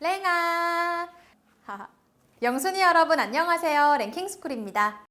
랭아! 영순이 여러분 안녕하세요. 랭킹스쿨입니다.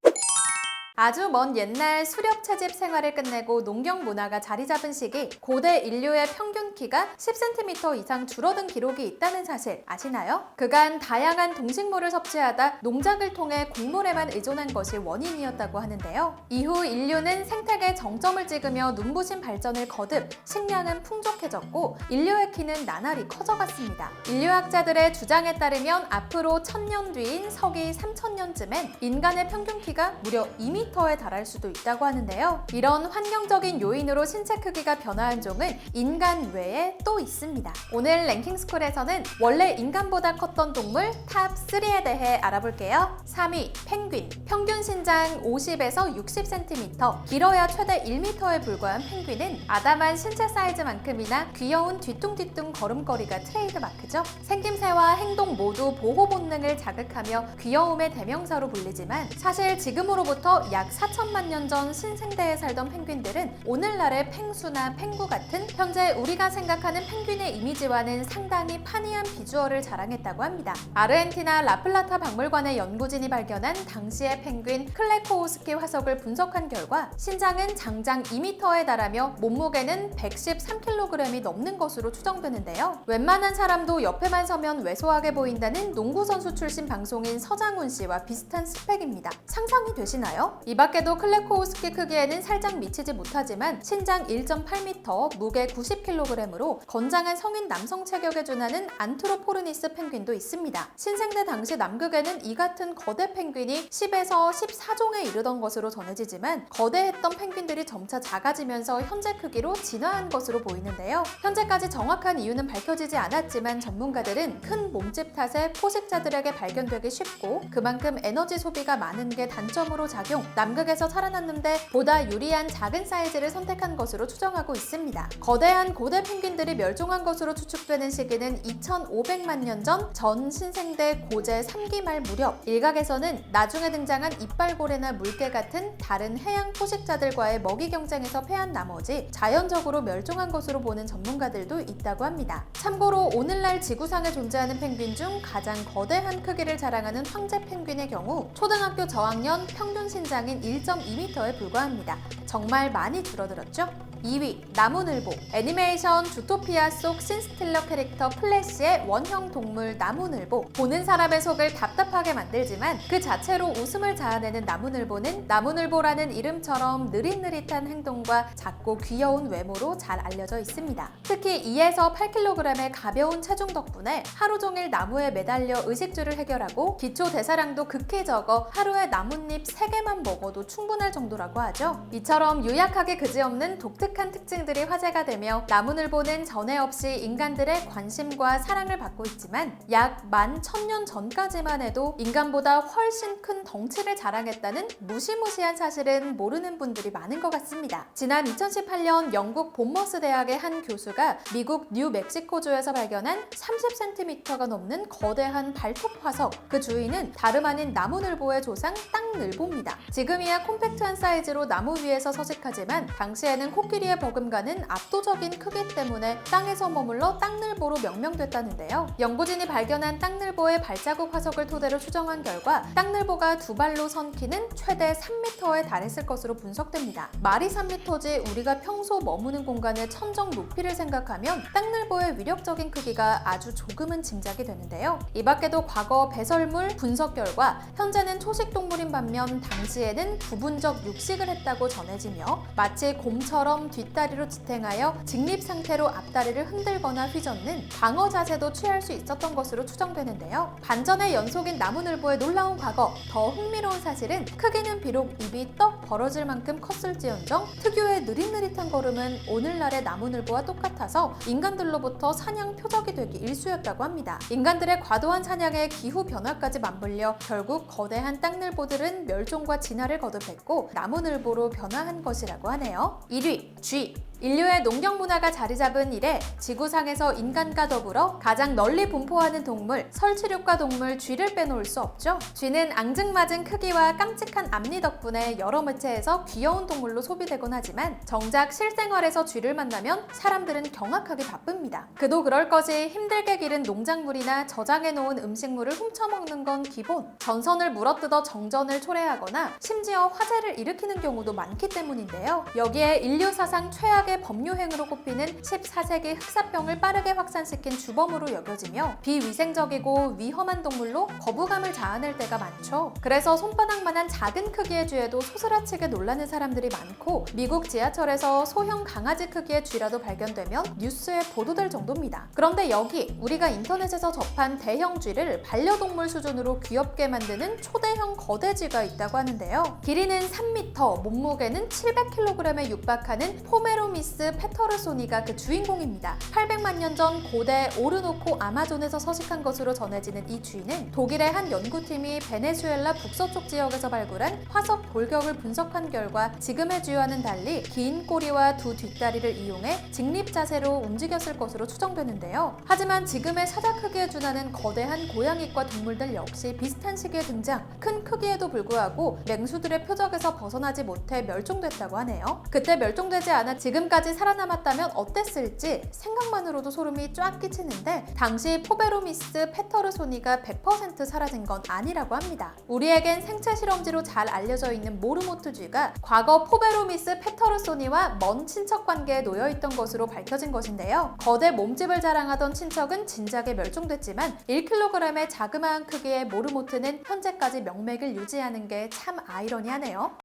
아주 먼 옛날 수렵 채집 생활을 끝내고 농경 문화가 자리 잡은 시기 고대 인류의 평균 키가 10cm 이상 줄어든 기록이 있다는 사실 아시나요? 그간 다양한 동식물을 섭취하다 농작을 통해 곡물에만 의존한 것이 원인이었다고 하는데요. 이후 인류는 생태계 정점을 찍으며 눈부신 발전을 거듭 식량은 풍족해졌고 인류의 키는 나날이 커져갔습니다. 인류학자들의 주장에 따르면 앞으로 1000년 뒤인 서기 3000년쯤엔 인간의 평균 키가 무려 2m에 달할 수도 있다고 하는데요. 이런 환경적인 요인으로 신체 크기가 변화한 종은 인간 외에 또 있습니다. 오늘 랭킹스쿨에서는 원래 인간보다 컸던 동물 탑 3에 대해 알아볼게요. 3위 펭귄. 평균 신장 50에서 60cm, 길어야 최대 1m에 불과한 펭귄은 아담한 신체 사이즈만큼이나 귀여운 뒤뚱뒤뚱 걸음걸이가 트레이드마크죠. 생김새와 행동 모두 보호 본능을 자극하며 귀여움의 대명사로 불리지만 사실 지금으로부터 약 4천만 년 전 신생대에 살던 펭귄들은 오늘날의 펭수나 펭구 같은 현재 우리가 생각하는 펭귄의 이미지와는 상당히 파니한 비주얼을 자랑했다고 합니다. 아르헨티나 라플라타 박물관의 연구진이 발견한 당시의 펭귄 클레코우스키 화석을 분석한 결과 신장은 장장 2m에 달하며 몸무게는 113kg이 넘는 것으로 추정되는데요. 웬만한 사람도 옆에만 서면 왜소하게 보인다는 농구선수 출신 방송인 서장훈 씨와 비슷한 스펙입니다. 상상이 되시나요? 이 밖에도 클레코우스키 크기에는 살짝 미치지 못하지만 신장 1.8m, 무게 90kg으로 건장한 성인 남성 체격에 준하는 안트로포르니스 펭귄도 있습니다. 신생대 당시 남극에는 이 같은 거대 펭귄이 10에서 14종에 이르던 것으로 전해지지만 거대했던 펭귄들이 점차 작아지면서 현재 크기로 진화한 것으로 보이는데요. 현재까지 정확한 이유는 밝혀지지 않았지만 전문가들은 큰 몸집 탓에 포식자들에게 발견되기 쉽고 그만큼 에너지 소비가 많은 게 단점으로 작용, 남극에서 살아났는데 보다 유리한 작은 사이즈를 선택한 것으로 추정하고 있습니다. 거대한 고대 펭귄들이 멸종한 것으로 추측되는 시기는 2500만 년 전 신생대 고제 3기 말 무렵. 일각에서는 나중에 등장한 이빨고래나 물개 같은 다른 해양 포식자들과의 먹이 경쟁에서 패한 나머지 자연적으로 멸종한 것으로 보는 전문가들도 있다고 합니다. 참고로 오늘날 지구상에 존재하는 펭귄 중 가장 거대한 크기를 자랑하는 황제 펭귄의 경우 초등학교 저학년 평균 신장인 1.2m에 불과합니다. 정말 많이 줄어들었죠? 2위 나무늘보. 애니메이션 주토피아 속 신스틸러 캐릭터 플래시의 원형 동물 나무늘보. 보는 사람의 속을 답답하게 만들지만 그 자체로 웃음을 자아내는 나무늘보는 나무늘보라는 이름처럼 느릿느릿한 행동과 작고 귀여운 외모로 잘 알려져 있습니다. 특히 2에서 8kg의 가벼운 체중 덕분에 하루 종일 나무에 매달려 의식주를 해결하고 기초 대사량도 극히 적어 하루에 나뭇잎 3개만 먹어도 충분할 정도라고 하죠. 이처럼 유약하게 그지없는 독특한 특징들이 화제가 되며 나무늘보는 전에 없이 인간들의 관심과 사랑을 받고 있지만 약 11,000년 전까지만 해도 인간보다 훨씬 큰 덩치를 자랑했다는 무시무시한 사실은 모르는 분들이 많은 것 같습니다. 지난 2018년 영국 본머스 대학의 한 교수가 미국 뉴멕시코주에서 발견한 30cm가 넘는 거대한 발톱 화석, 그 주인은 다름 아닌 나무늘보의 조상 땅늘보입니다. 지금이야 콤팩트한 사이즈로 나무 위에서 서식하지만 당시에는 코끼리의 버금가는 압도적인 크기 때문에 땅에서 머물러 땅늘보로 명명됐다는데요. 연구진이 발견한 땅늘보의 발자국 화석을 토대로 추정한 결과 땅늘보가 두 발로 선 키는 최대 3m에 달했을 것으로 분석됩니다. 말이 3m지 우리가 평소 머무는 공간의 천정 높이를 생각하면 땅늘보의 위력적인 크기가 아주 조금은 짐작이 되는데요. 이 밖에도 과거 배설물 분석 결과 현재는 초식동물인 반면 당시에는 부분적 육식을 했다고 전해지며 마치 곰처럼 뒷다리로 지탱하여 직립 상태로 앞다리를 흔들거나 휘젓는 방어 자세도 취할 수 있었던 것으로 추정되는데요. 반전의 연속인 나무늘보의 놀라운 과거, 더 흥미로운 사실은 크기는 비록 입이 떡 벌어질 만큼 컸을지언정 특유의 느릿느릿한 걸음은 오늘날의 나무늘보와 똑같아서 인간들로부터 사냥 표적이 되기 일쑤였다고 합니다. 인간들의 과도한 사냥에 기후 변화까지 맞물려 결국 거대한 땅늘보들은 멸종과 진화를 거듭했고 나무늘보로 변화한 것이라고 하네요. 1위 쥐. 인류의 농경 문화가 자리 잡은 이래 지구상에서 인간과 더불어 가장 널리 분포하는 동물, 설치류과 동물 쥐를 빼놓을 수 없죠. 쥐는 앙증맞은 크기와 깜찍한 앞니 덕분에 여러 매체에서 귀여운 동물로 소비되곤 하지만 정작 실생활에서 쥐를 만나면 사람들은 경악하게 바쁩니다. 그도 그럴 것이 힘들게 기른 농작물이나 저장해 놓은 음식물을 훔쳐먹는 건 기본, 전선을 물어뜯어 정전을 초래하거나 심지어 화재를 일으키는 경우도 많기 때문인데요. 여기에 인류 사상 최악의 법률행위로 꼽히는 14세기 흑사병을 빠르게 확산시킨 주범으로 여겨지며 비위생적이고 위험한 동물로 거부감을 자아낼 때가 많죠. 그래서 손바닥만한 작은 크기의 쥐에도 소스라치게 놀라는 사람들이 많고 미국 지하철에서 소형 강아지 크기의 쥐라도 발견되면 뉴스에 보도될 정도입니다. 그런데 여기 우리가 인터넷에서 접한 대형 쥐를 반려동물 수준으로 귀엽게 만드는 초대형 거대 쥐가 있다고 하는데요. 길이는 3m, 몸무게는 700kg에 육박하는 포메로미스 페터르소니가 그 주인공입니다. 800만 년 전 고대 오르노코 아마존에서 서식한 것으로 전해지는 이 쥐는 독일의 한 연구팀이 베네수엘라 북서쪽 지역에서 발굴한 화석 골격을 분석한 결과 지금의 쥐와는 달리 긴 꼬리와 두 뒷다리를 이용해 직립 자세로 움직였을 것으로 추정되는데요. 하지만 지금의 사자 크기에 준하는 거대한 고양이과 동물들 역시 비슷한 시기에 등장, 큰 크기에도 불구하고 맹수들의 표적에서 벗어나지 못해 멸종됐다고 하네요. 그때 멸종되지 않아 지금까지 살아남았다면 어땠을지 생각만으로도 소름이 쫙 끼치는데 당시 포베로미스 페터르소니가 100% 사라진 건 아니라고 합니다. 우리에겐 생체 실험지로 잘 알려져 있는 모르모트 쥐가 과거 포베로미스 페터르소니와 먼 친척 관계에 놓여있던 것으로 밝혀진 것인데요. 거대 몸집을 자랑하던 친척은 진작에 멸종됐지만 1kg의 자그마한 크기의 모르모트는 현재까지 명맥을 유지하는 게 참 아이러니하네요.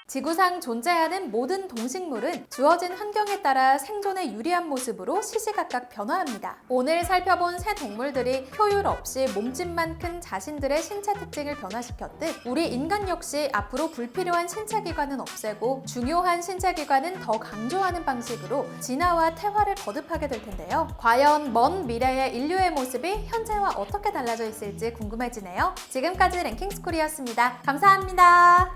지구상 존재하는 모든 동식물은 주어진 환경에 따라 생존에 유리한 모습으로 시시각각 변화합니다. 오늘 살펴본 새 동물들이 효율 없이 몸집만 큰 자신들의 신체 특징을 변화시켰듯 우리 인간 역시 앞으로 불필요한 신체 기관은 없애고 중요한 신체 기관은 더 강조하는 방식으로 진화와 퇴화를 거듭하게 될 텐데요. 과연 먼 미래의 인류의 모습이 현재와 어떻게 달라져 있을지 궁금해지네요. 지금까지 랭킹스쿨이었습니다. 감사합니다.